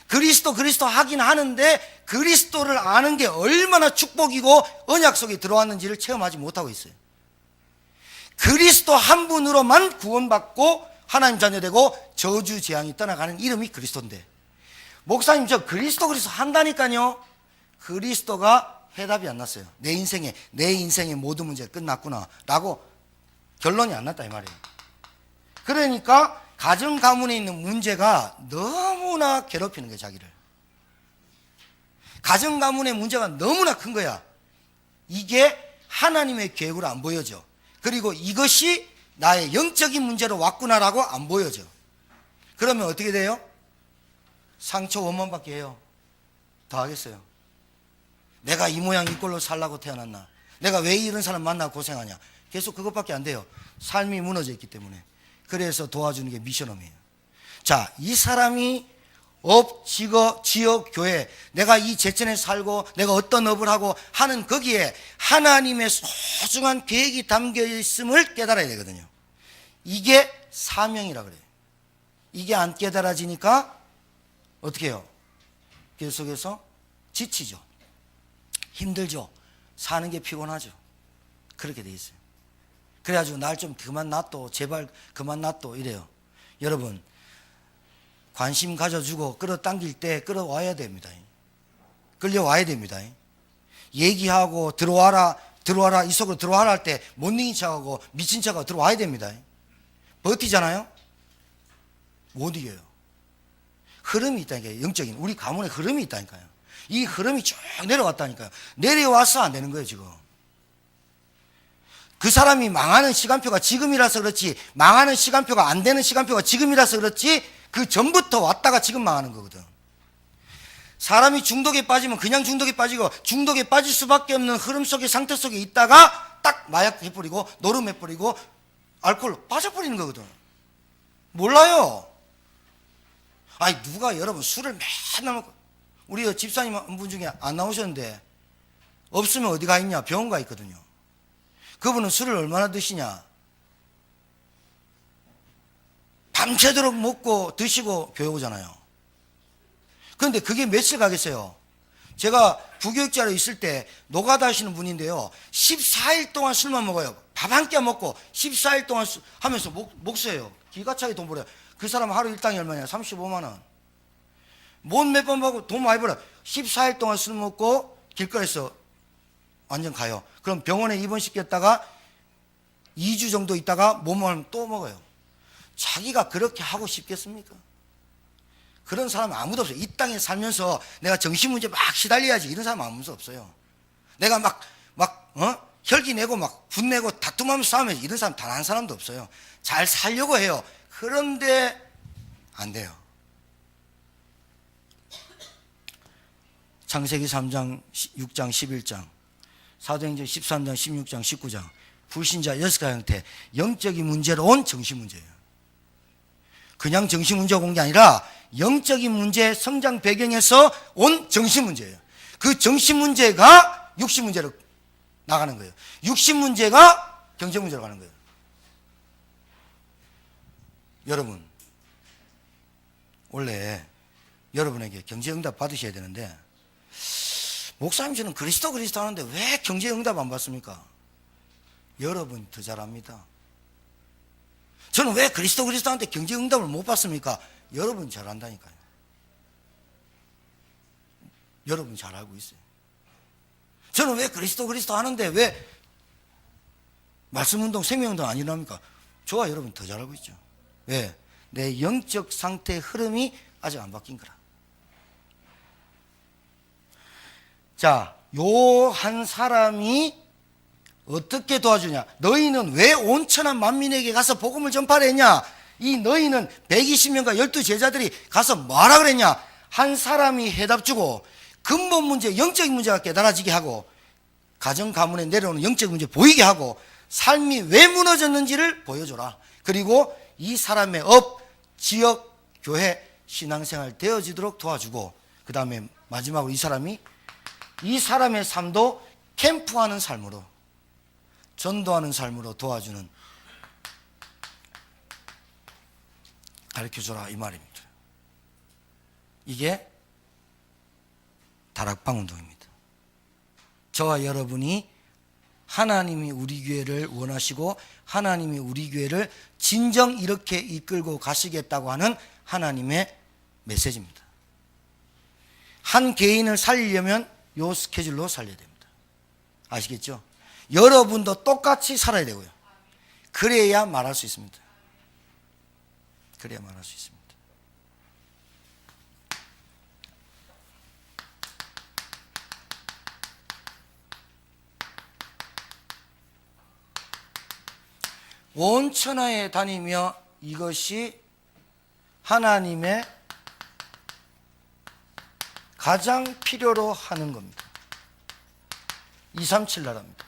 A: 그리스도 하긴 하는데 그리스도를 아는 게 얼마나 축복이고 언약 속에 들어왔는지를 체험하지 못하고 있어요. 그리스도 한 분으로만 구원받고 하나님 자녀되고 저주 재앙이 떠나가는 이름이 그리스도인데, 목사님 저 그리스도 한다니까요. 그리스도가 해답이 안 났어요. 내 인생의 모든 문제가 끝났구나 라고 결론이 안 났다 이 말이에요. 그러니까 가정 가문에 있는 문제가 너무나 괴롭히는 거예요. 자기를. 가정 가문의 문제가 너무나 큰 거야. 이게 하나님의 계획으로 안 보여져. 그리고 이것이 나의 영적인 문제로 왔구나라고 안 보여져. 그러면 어떻게 돼요? 상처 원망받게 해요. 더 하겠어요. 내가 이 모양 이 꼴로 살라고 태어났나? 내가 왜 이런 사람 만나고 고생하냐? 계속 그것밖에 안 돼요. 삶이 무너져 있기 때문에. 그래서 도와주는 게 미션홈이에요. 자, 이 사람이 업, 지역, 교회, 내가 이 제천에 살고 내가 어떤 업을 하고 하는 거기에 하나님의 소중한 계획이 담겨 있음을 깨달아야 되거든요. 이게 사명이라 그래요. 이게 안 깨달아지니까 어떻게 해요? 계속해서 지치죠. 힘들죠. 사는 게 피곤하죠. 그렇게 돼 있어요. 그래가지고 날 좀 그만 놔둬, 제발 그만 놔둬 이래요. 여러분, 관심 가져주고 끌어당길 때 끌어와야 됩니다. 끌려와야 됩니다. 얘기하고 들어와라 이 속으로 들어와라 할 때 못 이긴 척하고 미친 척하고 들어와야 됩니다. 버티잖아요. 못 이겨요. 흐름이 있다니까요. 영적인 우리 가문에 흐름이 있다니까요. 이 흐름이 쭉 내려왔다니까요. 내려와서 안 되는 거예요. 지금 그 사람이 망하는 시간표가 지금이라서 그렇지, 망하는 시간표가 안 되는 시간표가 지금이라서 그렇지, 그 전부터 왔다가 지금 망하는 거거든. 사람이 중독에 빠지면 그냥 중독에 빠지고, 중독에 빠질 수밖에 없는 흐름 속에, 상태 속에 있다가 딱 마약 해버리고 노름 해버리고 알코올 빠져버리는 거거든. 몰라요. 아니 누가 여러분 술을 맨날 먹고, 우리 집사님 한 분 중에 안 나오셨는데 없으면 어디 가 있냐? 병원 가 있거든요. 그분은 술을 얼마나 드시냐? 밤새도록 먹고 드시고 교회 오잖아요. 그런데 그게 며칠 가겠어요? 제가 부교육자로 있을 때 노가다 하시는 분인데요, 14일 동안 술만 먹어요. 밥 한 끼 안 먹고 14일 동안 하면서 목수예요. 기가 차게 돈 벌어요. 그 사람 하루 일당이 얼마냐? 35만 원. 뭔 몇 번 먹고 돈 많이 벌어요. 14일 동안 술 먹고 길거리에서 완전 가요. 그럼 병원에 입원시켰다가 2주 정도 있다가 몸을 또 먹어요. 자기가 그렇게 하고 싶겠습니까? 그런 사람은 아무도 없어요. 이 땅에 살면서 내가 정신문제 막 시달려야지 이런 사람 아무도 없어요. 내가 혈기 내고 막 분내고 다툼하면서 싸우면서 이런 사람 단 한 사람도 없어요. 잘 살려고 해요. 그런데 안 돼요. 창세기 3장, 6장, 11장, 사도행전 13장, 16장, 19장, 불신자 6가지 형태, 영적인 문제로 온 정신문제예요. 그냥 정신문제가 온 게 아니라 영적인 문제, 성장 배경에서 온 정신문제예요. 그 정신문제가 육신문제로 나가는 거예요. 육신문제가 경제문제로 가는 거예요. 여러분, 원래 여러분에게 경제응답 받으셔야 되는데 목사님 저는 그리스도 하는데 왜 경제 응답 안 받습니까? 여러분 더 잘합니다. 저는 왜 그리스도 하는데 경제 응답을 못 받습니까? 여러분 잘한다니까요. 여러분 잘 알고 있어요. 저는 왜 그리스도 하는데 왜 말씀운동, 생명운동 안 일어납니까? 저와 여러분 더 잘 알고 있죠. 왜? 내 영적 상태의 흐름이 아직 안 바뀐 거라. 자, 요 한 사람이 어떻게 도와주냐? 너희는 왜 온천한 만민에게 가서 복음을 전파했냐? 이 너희는 120명과 12제자들이 가서 뭐하라 그랬냐? 한 사람이 해답 주고 근본 문제, 영적인 문제가 깨달아지게 하고 가정 가문에 내려오는 영적 문제 보이게 하고 삶이 왜 무너졌는지를 보여줘라. 그리고 이 사람의 업, 지역, 교회, 신앙생활 되어지도록 도와주고 그 다음에 마지막으로 이 사람의 삶도 캠프하는 삶으로 전도하는 삶으로 도와주는 가르쳐줘라 이 말입니다. 이게 다락방 운동입니다. 저와 여러분이 하나님이 우리 교회를 원하시고 하나님이 우리 교회를 진정 이렇게 이끌고 가시겠다고 하는 하나님의 메시지입니다. 한 개인을 살리려면 요 스케줄로 살려야 됩니다. 아시겠죠? 여러분도 똑같이 살아야 되고요. 그래야 말할 수 있습니다. 그래야 말할 수 있습니다. 온 천하에 다니며 이것이 하나님의 가장 필요로 하는 겁니다. 237 나라입니다.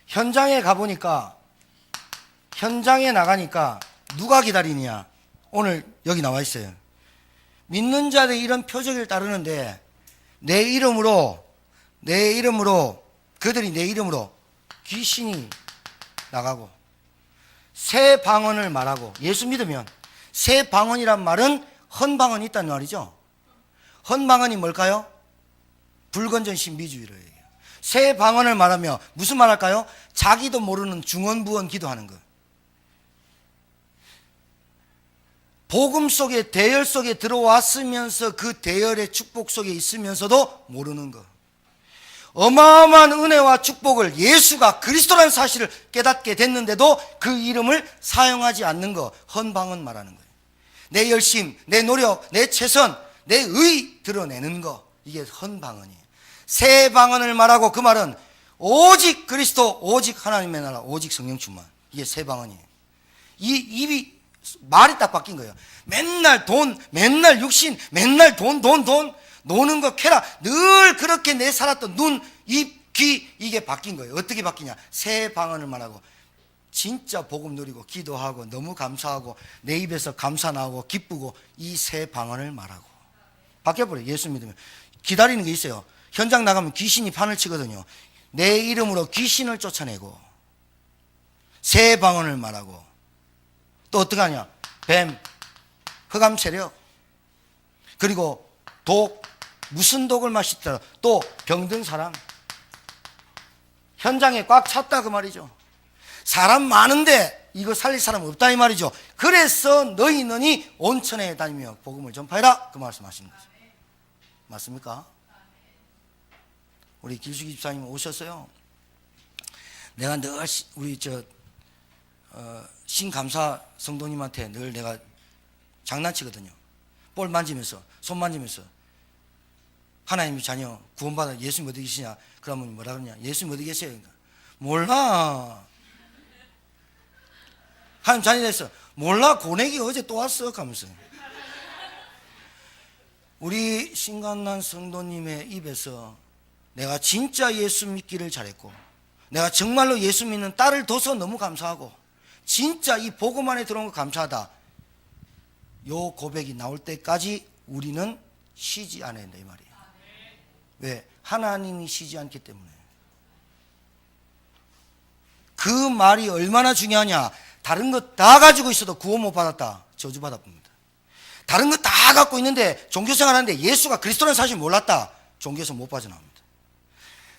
A: 현장에 가보니까 현장에 나가니까 누가 기다리냐? 오늘 여기 나와 있어요. 믿는 자들의 이런 표적을 따르는데 내 이름으로 그들이 내 이름으로 귀신이 나가고 새 방언을 말하고 예수 믿으면 새 방언이란 말은 헌방언이 있다는 말이죠. 헌방언이 뭘까요? 불건전 신비주의를 얘기해요. 새 방언을 말하며 무슨 말 할까요? 자기도 모르는 중언부언 기도하는 것. 복음 속에 대열 속에 들어왔으면서 그 대열의 축복 속에 있으면서도 모르는 것. 어마어마한 은혜와 축복을 예수가 그리스도라는 사실을 깨닫게 됐는데도 그 이름을 사용하지 않는 것, 헌방언 말하는 거예요. 내 열심, 내 노력, 내 최선, 내 의 드러내는 것, 이게 헌방언이에요. 새 방언을 말하고 그 말은 오직 그리스도, 오직 하나님의 나라, 오직 성령 충만, 이게 새 방언이에요. 이 입이 말이 딱 바뀐 거예요. 맨날 돈, 맨날 육신, 맨날 돈 노는 거 캐라. 늘 그렇게 내 살았던 눈, 입, 귀 이게 바뀐 거예요. 어떻게 바뀌냐? 새 방언을 말하고 진짜 복음 누리고 기도하고 너무 감사하고 내 입에서 감사 나오고 기쁘고 이 새 방언을 말하고 바뀌어버려요. 예수 믿으면. 기다리는 게 있어요. 현장 나가면 귀신이 판을 치거든요. 내 이름으로 귀신을 쫓아내고 새 방언을 말하고 또 어떻게 하냐? 뱀, 흑암 세력, 그리고 독, 무슨 독을 마시더라. 또 병든 사람. 현장에 꽉 찼다 그 말이죠. 사람 많은데 이거 살릴 사람 없다 이 말이죠. 그래서 너희는 온천에 다니며 복음을 전파해라 그 말씀하시는 거죠. 맞습니까? 우리 길수기 집사님 오셨어요. 내가 늘 우리 신감사 성도님한테 늘 내가 장난치거든요. 볼 만지면서 손 만지면서 하나님의 자녀 구원받아 예수님 어디 계시냐? 그러면 뭐라 그러냐? 예수님 어디 계세요? 그러니까 몰라. 하나님 자녀 됐어. 몰라. 고내기 어제 또 왔어. 하면서 우리 신간난 성도님의 입에서 내가 진짜 예수 믿기를 잘했고 내가 정말로 예수 믿는 딸을 둬서 너무 감사하고 진짜 이 복음 안에 들어온 거 감사하다. 요 고백이 나올 때까지 우리는 쉬지 않아야 된다 이 말이에요. 왜? 하나님이 쉬지 않기 때문에. 그 말이 얼마나 중요하냐. 다른 거 다 가지고 있어도 구원 못 받았다. 저주받아 봅니다. 다른 거 다 갖고 있는데 종교생활 하는데 예수가 그리스도라는 사실 몰랐다. 종교에서 못 빠져나옵니다.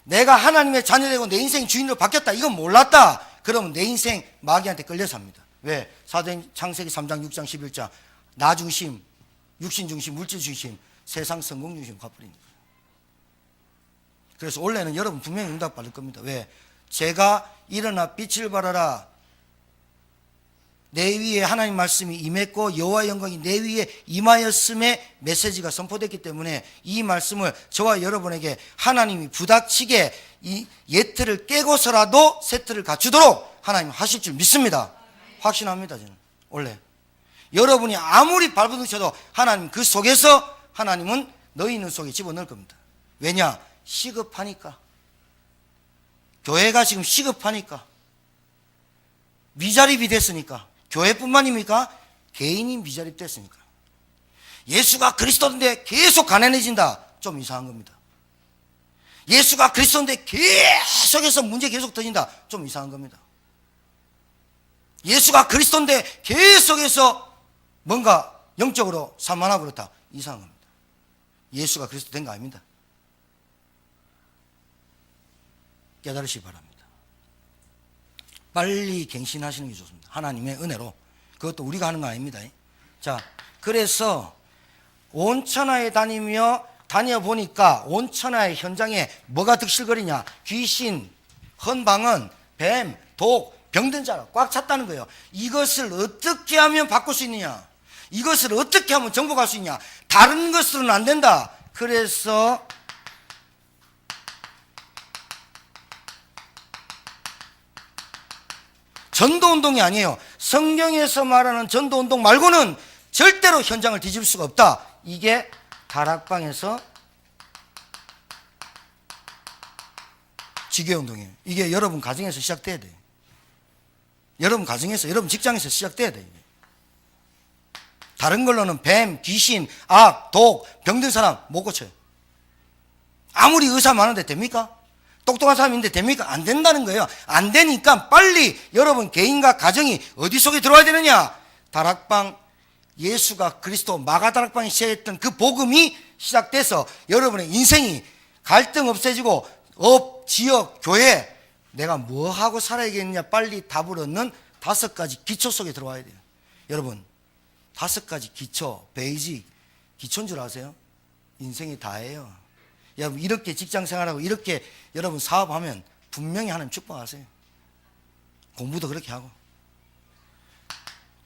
A: 내가 하나님의 자녀되고 내 인생 주인으로 바뀌었다. 이건 몰랐다. 그러면 내 인생 마귀한테 끌려 삽니다. 왜? 사도행 창세기 3장 6장 11장 나 중심, 육신 중심, 물질 중심, 세상 성공 중심 가버리는 거예요. 그래서 원래는 여러분 분명히 응답 받을 겁니다. 왜? 제가 일어나 빛을 발하라. 내 위에 하나님 말씀이 임했고 여호와의 영광이 내 위에 임하였음의 메시지가 선포됐기 때문에 이 말씀을 저와 여러분에게 하나님이 부닥치게 이 옛틀을 깨고서라도 새 틀을 갖추도록 하나님 하실 줄 믿습니다. 확신합니다. 저는 원래 여러분이 아무리 발버둥쳐도 하나님 그 속에서 하나님은 너희 눈 속에 집어넣을 겁니다. 왜냐? 시급하니까. 교회가 지금 시급하니까. 미자립이 됐으니까. 교회뿐만입니까? 개인이 미자립 됐으니까. 예수가 그리스도인데 계속 가난해진다. 좀 이상한 겁니다. 예수가 그리스도인데 계속해서 문제 계속 터진다. 좀 이상한 겁니다. 예수가 그리스도인데 계속해서 뭔가 영적으로 산만하고 그렇다. 이상한 겁니다. 예수가 그리스도 된 거 아닙니다. 깨달으시기 바랍니다. 빨리 갱신하시는 게 좋습니다. 하나님의 은혜로. 그것도 우리가 하는 거 아닙니다. 자, 그래서 온 천하에 다녀보니까 온 천하의 현장에 뭐가 득실거리냐? 귀신, 헌방은, 뱀, 독, 병든 자라 꽉 찼다는 거예요. 이것을 어떻게 하면 바꿀 수 있느냐? 이것을 어떻게 하면 정복할 수 있냐? 다른 것으로는 안 된다. 그래서 전도운동이 아니에요. 성경에서 말하는 전도운동 말고는 절대로 현장을 뒤집을 수가 없다. 이게 다락방에서 지교운동이에요. 이게 여러분 가정에서 시작돼야 돼요. 여러분 가정에서, 여러분 직장에서 시작돼야 돼요. 다른 걸로는 뱀, 귀신, 악, 독, 병든 사람 못 고쳐요. 아무리 의사 많은데 됩니까? 똑똑한 사람이 있는데 됩니까? 안 된다는 거예요. 안 되니까 빨리 여러분 개인과 가정이 어디 속에 들어와야 되느냐? 다락방, 예수가 그리스도 마가다락방이 시작했던 그 복음이 시작돼서 여러분의 인생이 갈등 없애지고 업, 지역, 교회 내가 뭐 하고 살아야겠느냐 빨리 답을 얻는 5가지 기초 속에 들어와야 돼요. 여러분 5가지 기초, 베이직 기초인 줄 아세요? 인생이 다예요. 여러분 이렇게 직장 생활하고 이렇게 여러분 사업하면 분명히 하나님 축복하세요. 공부도 그렇게 하고.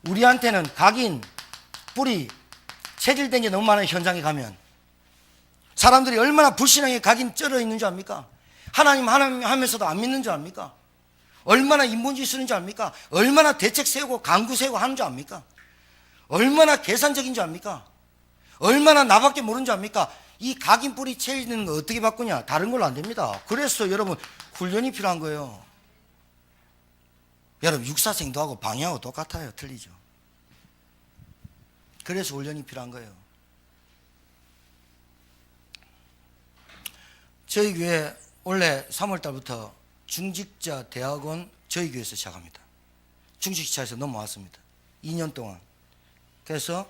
A: 우리한테는 각인, 뿌리, 체질된 게 너무 많아요. 현장에 가면 사람들이 얼마나 불신앙에 각인 쩔어 있는 줄 압니까? 하나님 하면서도 안 믿는 줄 압니까? 얼마나 인본주의 쓰는 줄 압니까? 얼마나 대책 세우고 강구 세우고 하는 줄 압니까? 얼마나 계산적인 줄 압니까? 얼마나 나밖에 모르는 줄 압니까? 이 각인 뿌리 채이는 거 어떻게 바꾸냐? 다른 걸로 안 됩니다. 그래서 여러분 훈련이 필요한 거예요. 여러분 육사생도하고 방해하고 똑같아요. 틀리죠. 그래서 훈련이 필요한 거예요. 저희 교회 원래 3월달부터 중직자 대학원 저희 교회에서 시작합니다. 중직자에서 넘어왔습니다. 2년 동안. 그래서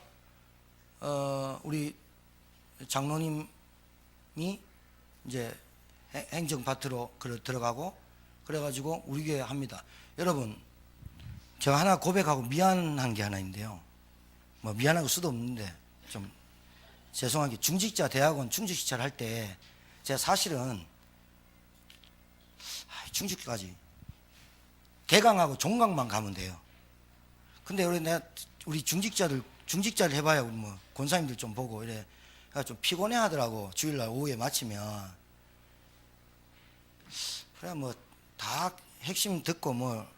A: 우리 장로님이 이제 행정파트로 들어가고 그래가지고 우리 교회 합니다. 여러분 제가 하나 고백하고 미안한 게 하나 있는데요. 뭐 미안하고 수도 없는데 좀 죄송하게 중직자 대학원 중직자를 할 때 제가 사실은 중직까지 개강하고 종강만 가면 돼요. 근데 우리 중직자를 해봐야 뭐 권사님들 좀 보고 이래 좀 피곤해 하더라고. 주일날 오후에 마치면 그래 뭐 다 핵심 듣고 뭐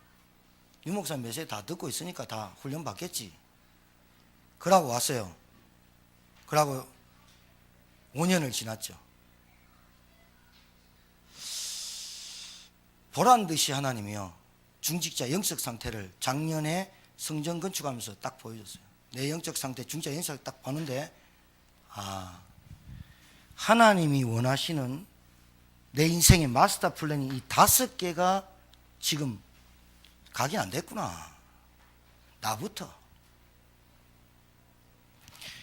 A: 유목사님 메시지 다 듣고 있으니까 다 훈련 받겠지. 그러고 왔어요. 그러고 5년을 지났죠. 보란 듯이 하나님이요 중직자 영적 상태를 작년에 성전 건축하면서 딱 보여줬어요. 내 영적 상태 중직자 영상을 딱 보는데 하나님이 원하시는 내 인생의 마스터 플랜이 이 5개가 지금 각이 안 됐구나. 나부터.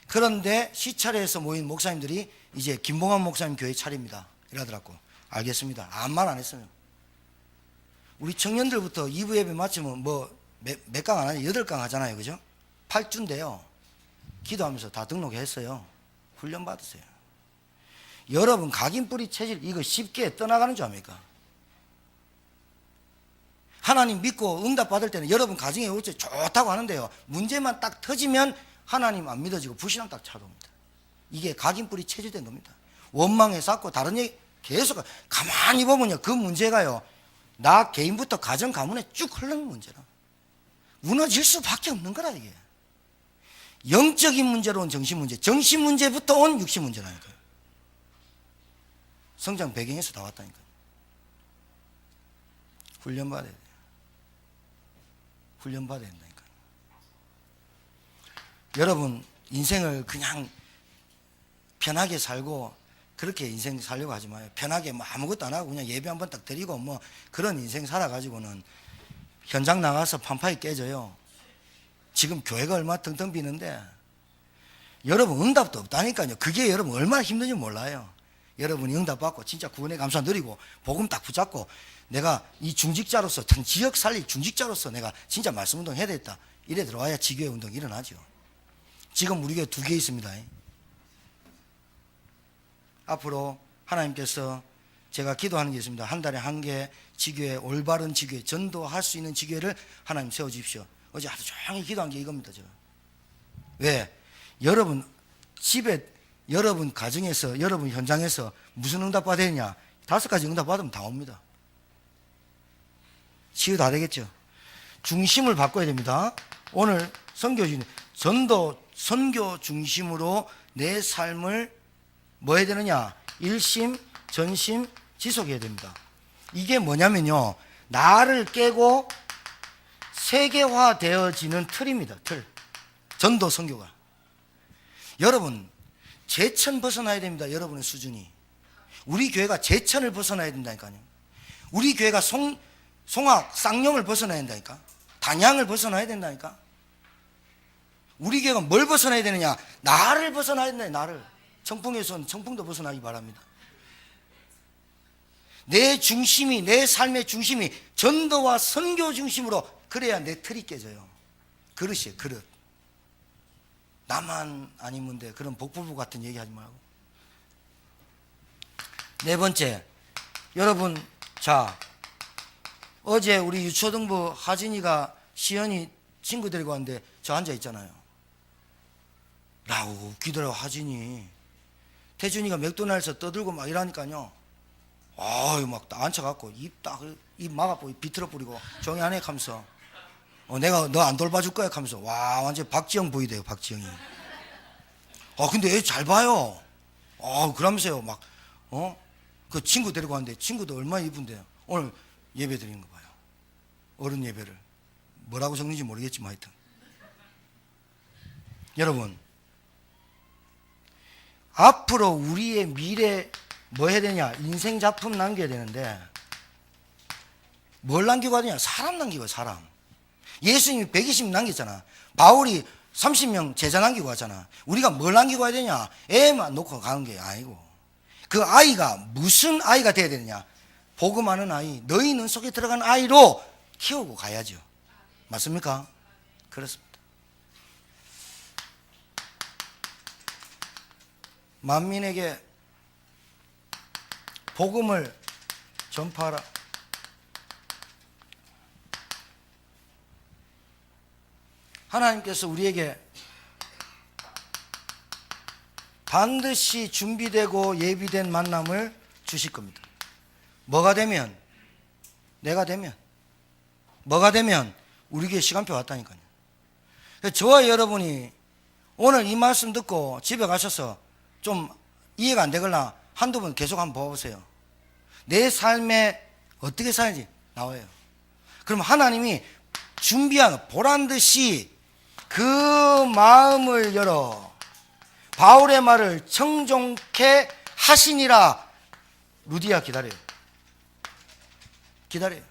A: 그런데 시찰회에서 모인 목사님들이 이제 김봉환 목사님 교회 차립니다 이러더라고. 알겠습니다. 아무 말 안 했어요. 우리 청년들부터 2부 예배 마치면 뭐 몇 강 안 하냐? 8강 하잖아요. 그죠? 8주인데요. 기도하면서 다 등록했어요. 훈련 받으세요. 여러분 각인뿌리 체질 이거 쉽게 떠나가는 줄 압니까? 하나님 믿고 응답 받을 때는 여러분 가정에 어째 좋다고 하는데요. 문제만 딱 터지면 하나님 안 믿어지고 불신앙 딱 찾아옵니다. 이게 각인뿌리 체질된 겁니다. 원망에 쌓고 다른 얘기 계속 가만히 보면요. 그 문제가요. 나 개인부터 가정 가문에 쭉 흐르는 문제라. 무너질 수밖에 없는 거라 이게. 영적인 문제로 온 정신 문제, 정신 문제부터 온 육신 문제라니까요. 성장 배경에서 다 왔다니까요. 훈련 받아야 돼요. 훈련 받아야 된다니까요. 여러분 인생을 그냥 편하게 살고 그렇게 인생 살려고 하지 마요. 편하게 뭐 아무것도 안 하고 그냥 예배 한번 딱 드리고 뭐 그런 인생 살아가지고는 현장 나가서 판파이 깨져요. 지금 교회가 얼마나 텅텅 비는데 여러분 응답도 없다니까요. 그게 여러분 얼마나 힘든지 몰라요. 여러분이 응답 받고 진짜 구원의 감사 누리고 복음 딱 붙잡고 내가 이 중직자로서 지역 살릴 중직자로서 내가 진짜 말씀 운동 해야 되겠다. 이래 들어와야 지교회 운동이 일어나죠. 지금 우리 교회 2개 있습니다. 앞으로 하나님께서 제가 기도하는 게 있습니다. 한 달에 1개 지교회, 올바른 지교회, 전도할 수 있는 지교회를 하나님 세워주십시오. 어제 하루 종일 기도한 게 이겁니다. 제가. 왜? 여러분 집에, 여러분 가정에서, 여러분 현장에서 무슨 응답 받아야 되냐? 5가지 응답 받으면 다 옵니다. 치유 다 되겠죠? 중심을 바꿔야 됩니다. 오늘 선교 전도, 선교 중심으로 내 삶을 뭐 해야 되느냐? 일심, 전심, 지속해야 됩니다. 이게 뭐냐면요. 나를 깨고 세계화되어지는 틀입니다. 틀. 전도 선교가. 여러분 제천 벗어나야 됩니다. 여러분의 수준이. 우리 교회가 제천을 벗어나야 된다니까요. 우리 교회가 송악, 쌍용을 벗어나야 된다니까. 단양을 벗어나야 된다니까. 우리 교회가 뭘 벗어나야 되느냐? 나를 벗어나야 된다. 나를. 청풍에서는 청풍도 벗어나기 바랍니다. 내 중심이, 내 삶의 중심이 전도와 선교 중심으로 그래야 내 틀이 깨져요. 그릇이에요. 그릇. 나만 아니면 돼. 그런 복불복 같은 얘기 하지 말고. 4번째, 여러분, 자, 어제 우리 유초등부 하진이가 시연이 친구 데리고 왔는데 저 앉아 있잖아요. 라우 웃기더라고 하진이. 태준이가 맥도날드에서 떠들고 막 이러니까요. 아유 막 앉혀갖고 입 막아보고 비틀어 뿌리고 조용히 안 해 하면서 내가 너 안 돌봐줄 거야 하면서 와 완전 박지영 보이대요. 박지영이. 근데 애 잘 봐요. 그러면서요 막 그 친구 데리고 왔는데 친구도 얼마나 이쁜데요. 오늘 예배 드리는 거 봐요. 어른 예배를 뭐라고 적는지 모르겠지만 하여튼 여러분 앞으로 우리의 미래 뭐 해야 되냐? 인생 작품 남겨야 되는데 뭘 남기고 가야 되냐? 사람 남기고 가요. 사람. 예수님이 120명 남겼잖아. 바울이 30명 제자 남기고 갔잖아. 우리가 뭘 남기고 가야 되냐? 애만 놓고 가는 게 아니고 그 아이가 무슨 아이가 돼야 되느냐? 복음하는 아이, 너희 눈 속에 들어간 아이로 키우고 가야죠. 맞습니까? 그렇습니다. 만민에게 복음을 전파하라. 하나님께서 우리에게 반드시 준비되고 예비된 만남을 주실 겁니다. 뭐가 되면? 내가 되면. 뭐가 되면? 우리 교회 시간표 왔다니까요. 저와 여러분이 오늘 이 말씀 듣고 집에 가셔서 좀 이해가 안 되거나 한두 번 계속 한번 봐보세요. 내 삶에 어떻게 사는지 나와요. 그럼 하나님이 준비한 보란듯이 그 마음을 열어 바울의 말을 청종케 하시니라. 루디아 기다려요. 기다려요.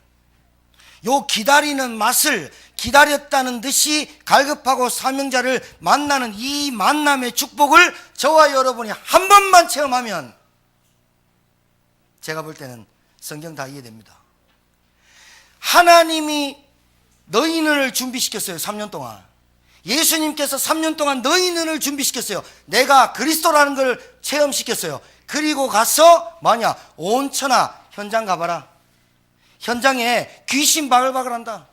A: 요 기다리는 맛을 기다렸다는 듯이 갈급하고 사명자를 만나는 이 만남의 축복을 저와 여러분이 한 번만 체험하면 제가 볼 때는 성경 다 이해됩니다. 하나님이 너희 눈을 준비시켰어요. 3년 동안. 예수님께서 3년 동안 너희 눈을 준비시켰어요. 내가 그리스도라는 걸 체험시켰어요. 그리고 가서 뭐냐, 온 천하 현장 가봐라. 현장에 귀신 바글바글한다.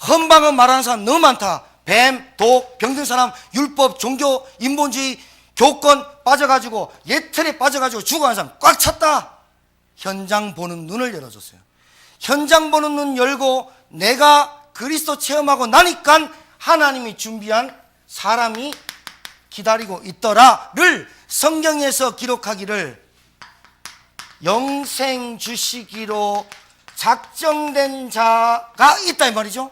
A: 헌방은 말하는 사람 너무 많다. 뱀, 독, 병든 사람, 율법, 종교, 인본주의, 교권 빠져가지고 예틀에 빠져가지고 죽어가는 사람 꽉 찼다. 현장 보는 눈을 열어줬어요. 현장 보는 눈 열고 내가 그리스도 체험하고 나니까 하나님이 준비한 사람이 기다리고 있더라를 성경에서 기록하기를 영생 주시기로 작정된 자가 있다 이 말이죠.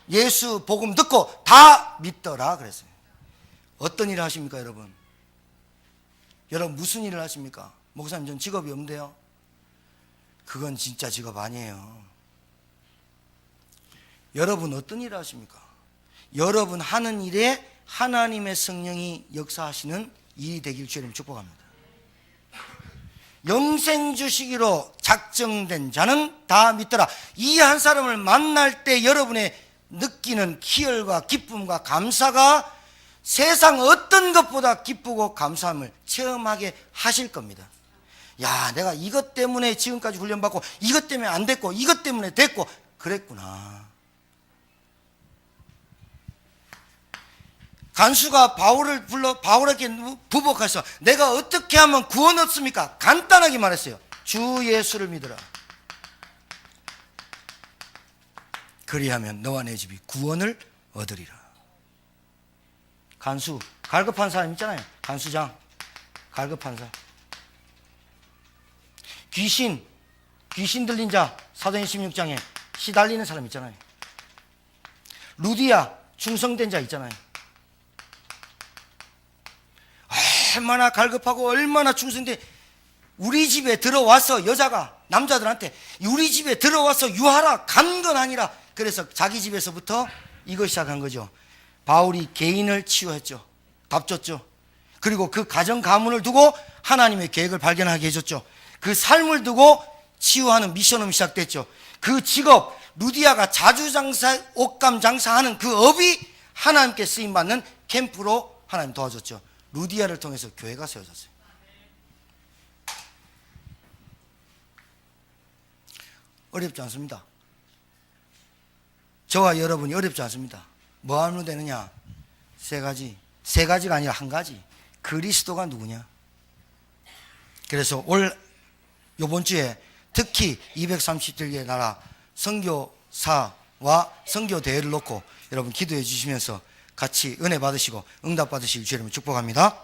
A: 예수 복음 듣고 다 믿더라 그랬어요. 어떤 일을 하십니까 여러분? 여러분 무슨 일을 하십니까? 목사님 전 직업이 없는데요. 그건 진짜 직업 아니에요. 여러분 어떤 일을 하십니까? 여러분 하는 일에 하나님의 성령이 역사하시는 일이 되길 주님 축복합니다. 영생 주시기로 작정된 자는 다 믿더라. 이 한 사람을 만날 때 여러분의 느끼는 희열과 기쁨과 감사가 세상 어떤 것보다 기쁘고 감사함을 체험하게 하실 겁니다. 야, 내가 이것 때문에 지금까지 훈련받고 이것 때문에 안 됐고 이것 때문에 됐고 그랬구나. 간수가 바울에게 부복해서 내가 어떻게 하면 구원 얻습니까? 간단하게 말했어요. 주 예수를 믿어라. 그리하면 너와 내 집이 구원을 얻으리라. 간수, 갈급한 사람 있잖아요. 간수장, 갈급한 사람. 귀신 들린 자, 사도행전 16장에 시달리는 사람 있잖아요. 루디아, 충성된 자 있잖아요. 얼마나 갈급하고 얼마나 충성돼. 우리 집에 들어와서 여자가 남자들한테 우리 집에 들어와서 유하라 간 건 아니라 그래서 자기 집에서부터 이거 시작한 거죠. 바울이 개인을 치유했죠. 답 줬죠. 그리고 그 가정 가문을 두고 하나님의 계획을 발견하게 해줬죠. 그 삶을 두고 치유하는 미션업이 시작됐죠. 그 직업 루디아가 자주장사 옷감 장사하는 그 업이 하나님께 쓰임받는 캠프로 하나님 도와줬죠. 루디아를 통해서 교회가 세워졌어요. 어렵지 않습니다. 저와 여러분이 어렵지 않습니다. 뭐 하면 되느냐? 세 가지가 아니라 한 가지. 그리스도가 누구냐? 그래서 요번 주에 특히 230개의 나라 선교사와 선교대회를 놓고 여러분 기도해 주시면서 같이 은혜 받으시고 응답 받으시길 주님을 축복합니다.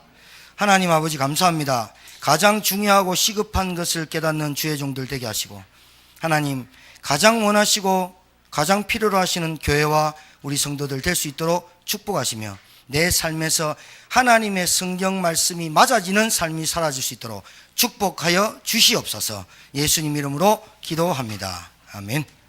A: 하나님 아버지 감사합니다. 가장 중요하고 시급한 것을 깨닫는 주의 종들 되게 하시고 하나님 가장 원하시고 가장 필요로 하시는 교회와 우리 성도들 될 수 있도록 축복하시며 내 삶에서 하나님의 성경 말씀이 맞아지는 삶이 사라질 수 있도록 축복하여 주시옵소서. 예수님 이름으로 기도합니다. 아멘.